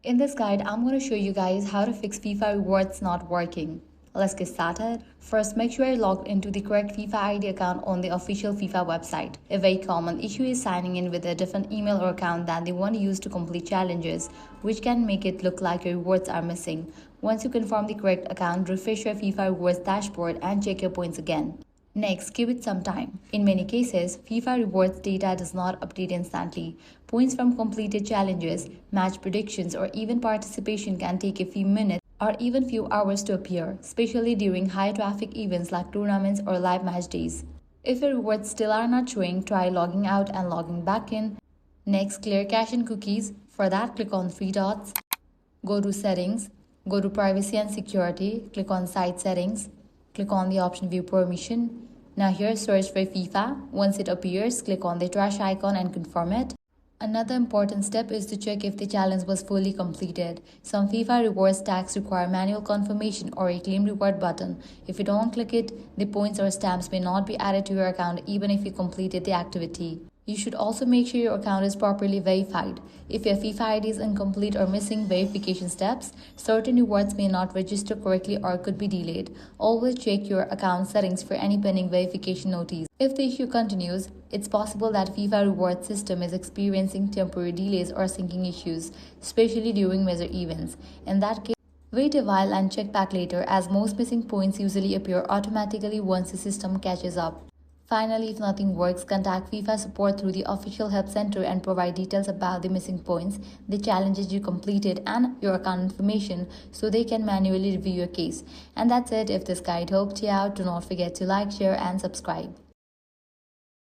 In this guide, I'm going to show you guys how to fix FIFA Rewards not working. Let's get started. First, make sure you're logged into the correct FIFA ID account on the official FIFA website. A very common issue is signing in with a different email or account than the one used to complete challenges, which can make it look like your rewards are missing. Once you confirm the correct account, refresh your FIFA Rewards dashboard and check your points again. Next, give it some time. In many cases, FIFA Rewards data does not update instantly. Points from completed challenges, match predictions, or even participation can take a few minutes or even few hours to appear, especially during high-traffic events like tournaments or live match days. If your rewards still are not showing, try logging out and logging back in. Next, clear cache and cookies. For that, click on three dots. Go to Settings. Go to Privacy and Security. Click on Site Settings. Click on the option View Permission. Now here, search for FIFA. Once it appears, click on the trash icon and confirm it. Another important step is to check if the challenge was fully completed. Some FIFA rewards tags require manual confirmation or a claim reward button. If you don't click it, the points or stamps may not be added to your account even if you completed the activity. You should also make sure your account is properly verified. If your FIFA ID is incomplete or missing verification steps, certain rewards may not register correctly or could be delayed. Always check your account settings for any pending verification notice. If the issue continues, it's possible that FIFA reward system is experiencing temporary delays or syncing issues, especially during major events. In that case, wait a while and check back later, as most missing points usually appear automatically once the system catches up. Finally, if nothing works, contact FIFA support through the official help center and provide details about the missing points, the challenges you completed, and your account information so they can manually review your case. And that's it. If this guide helped you out, do not forget to like, share, and subscribe.